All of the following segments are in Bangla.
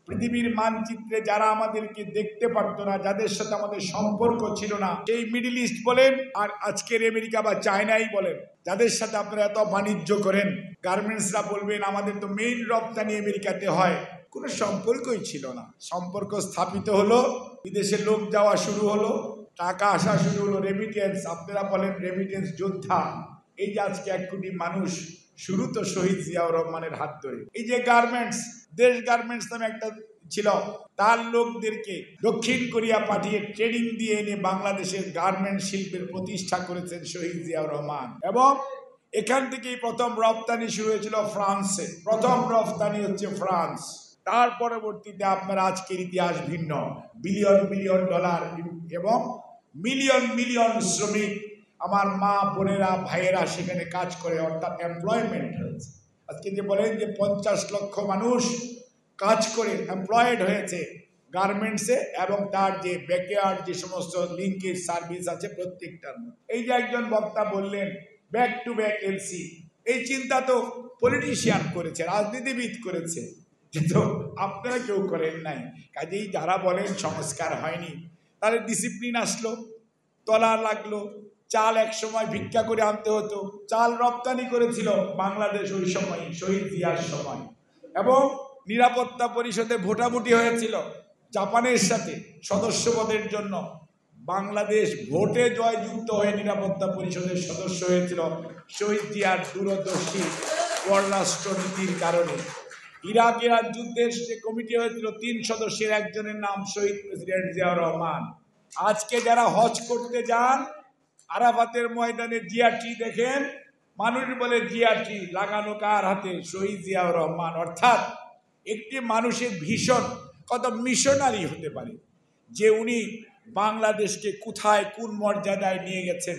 পৃথিবীর মানচিত্রে যারা আমাদেরকে দেখতে পারতো না, যাদের সাথে আমাদের সম্পর্ক ছিল না, এই মিডল ইস্ট বলেন আর আজকের আমেরিকা বা চায়নাই বলেন, যাদের সাথে আপনারা এত বাণিজ্য করেন, গার্মেন্টসরা বলবেন আমাদের তো মেইন রপ্তানি আমেরিকাতে হয়, কোনো সম্পর্কই ছিল না। সম্পর্ক স্থাপিত হলো, বিদেশে লোক যাওয়া শুরু হলো, টাকা আসা শুরু হলো, রেমিটেন্স, আপনারা বলেন রেমিটেন্স যোদ্ধা। এই যে আজকে 1 কোটি মানুষ, শুরু তো শহীদ জিয়াউর রহমানের হাত ধরে। এই যে গার্মেন্টস, দেশ গার্মেন্টস নামে একটা ছিল, তার লোকদেরকে দক্ষিণ কোরিয়া পাঠিয়ে ট্রেনিং দিয়ে এনে বাংলাদেশের গার্মেন্ট শিল্পের প্রতিষ্ঠা করেছেন শহীদ জিয়াউর রহমান। এবং এখান থেকেই প্রথম রপ্তানি শুরু হয়েছিল ফ্রান্সে, প্রথম রপ্তানি হচ্ছে ফ্রান্স। তার পরবর্তীতে আপনার আজকের ইতিহাস ভিন্ন, বিলিয়ন বিলিয়ন ডলার এবং মিলিয়ন মিলিয়ন শ্রমিক, আমার মা বোনেরা ভাইয়েরা সেখানে কাজ করে, অর্থাৎ এমপ্লয়মেন্ট হয়েছে। আজকে যে বলেন যে 50 লক্ষ মানুষ কাজ করে এমপ্লয়েড হয়েছে গার্মেন্টসে, এবং তার যে ব্যাকয়ার্ড যে সমস্ত লিঙ্কেজ সার্ভিস আছে প্রত্যেকটার মধ্যে। এই যে একজন বক্তা বললেন ব্যাক টু ব্যাক এলসি, এই চিন্তা তো পলিটিশিয়ান করেছে, রাজনীতিবিদ করেছে, কিন্তু আপনারা কেউ করেন নাই। কাজেই যারা বলেন সংস্কার হয়নি, তাহলে ডিসিপ্লিন আসলো, তলা লাগলো, চাল এক সময় ভিক্ষা করে আনতে হতো, চাল রপ্তানি করেছিল বাংলাদেশ ওই সময় শহীদ জিয়ার সময়, এবং নিরাপত্তা পরিষদে ভোটাভুটি হয়েছিল জাপানের সাথে সদস্যপদের জন্য। বাংলাদেশ ভোটে জয়যুক্ত হয়ে নিরাপত্তা পরিষদের সদস্য হয়েছিল শহীদ জিয়ার দূরদর্শী পররাষ্ট্র নীতির কারণে। ইরাকের যুদ্ধের যে কমিটি হয়েছিল 3 সদস্যের একজনের নাম শহীদ প্রেসিডেন্ট জিয়াউর রহমান। আজকে যারা হজ করতে যান, আরাফাতের ময়দানে জিয়াটি দেখেন, মানুষ বলে জিয়াটি লাগানো কার হাতে? শহীদ জিয়াউর রহমান। অর্থাৎ একটি মানুষের ভীষণ কত মিশনারি হতে পারে, যে উনি বাংলাদেশকে কোথায় কোন মর্যাদায় নিয়ে গেছেন।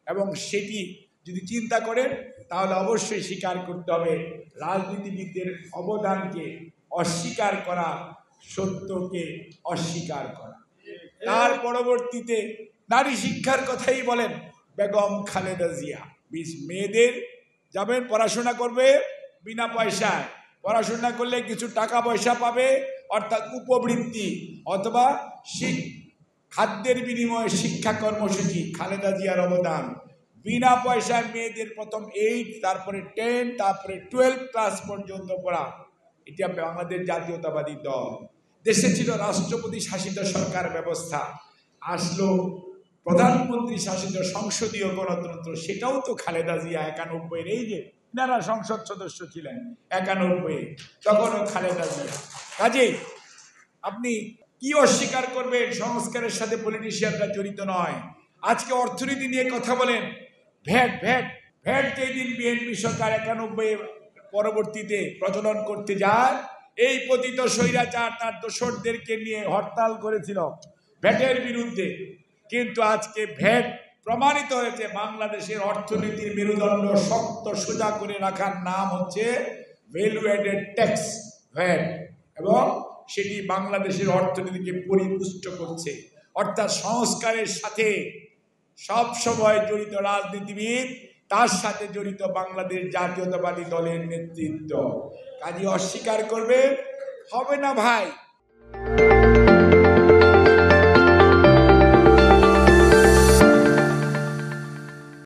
এবং সেটি যদি চিন্তা করেন তাহলে অবশ্যই স্বীকার করতে হবে, রাজনীতিবিদদের অবদানকে অস্বীকার করা, সত্যকে অস্বীকার করা। তার পরবর্তীতে নারী শিক্ষার কথাই বলেন, বেগম খালেদা জিয়া, মেয়েদের যাবেন পড়াশোনা করবে বিনা পয়সায়, পড়াশোনা করলে কিছু টাকা পয়সা পাবে, অর্থাৎ উপবৃত্তি অথবা খাদ্যের বিনিময়ে শিক্ষা কর্মসূচি, খালেদা জিয়ার অবদান। বিনা পয়সায় মেয়েদের প্রথম 8, তারপরে 10, তারপরে 12 ক্লাস পর্যন্ত পড়া। এটা বাংলাদেশ জাতীয়তাবাদী দল। দেশে ছিল রাষ্ট্রপতি শাসিত সরকার ব্যবস্থা, আসলো প্রধানমন্ত্রী শাসিত সংসদীয় গণতন্ত্র, সেটাও তো খালেদা জিয়া 91-এর, এই যে যারা সংসদ সদস্য ছিলেন 91-এ, তখনও খালেদা জিয়া। কাজেই আপনি কি অস্বীকার করবেন? সংস্কারের সাথে পলিটিশিয়ানরা জড়িত নয়। আজকে অর্থনীতি নিয়ে কথা বলেন, ভ্যাট ভ্যাট ভ্যাট যেদিন বিএনপি সরকার 91 পরবর্তীতে প্রচলন করতে যায়, এই পতিত স্বৈরাচার তার দোসরদেরকে নিয়ে হরতাল করেছিল ভ্যাটের বিরুদ্ধে। কিন্তু আজকে ভ্যাট প্রমাণিত হয়েছে বাংলাদেশের অর্থনীতির মেরুদণ্ড শক্ত সোজা করে রাখার নাম হচ্ছে ভ্যালু অ্যাডেড ট্যাক্স, ভ্যাট, এবং সেটি বাংলাদেশের অর্থনীতিকে পরিপুষ্ট করছে। অর্থাৎ সংস্কারের সাথে সব সময় জড়িত রাজনীতিবিদ, তার সাথে জড়িত বাংলাদেশ জাতীয়তাবাদী দলের নেতৃত্ব। কাজে অস্বীকার করবে হবে না ভাই।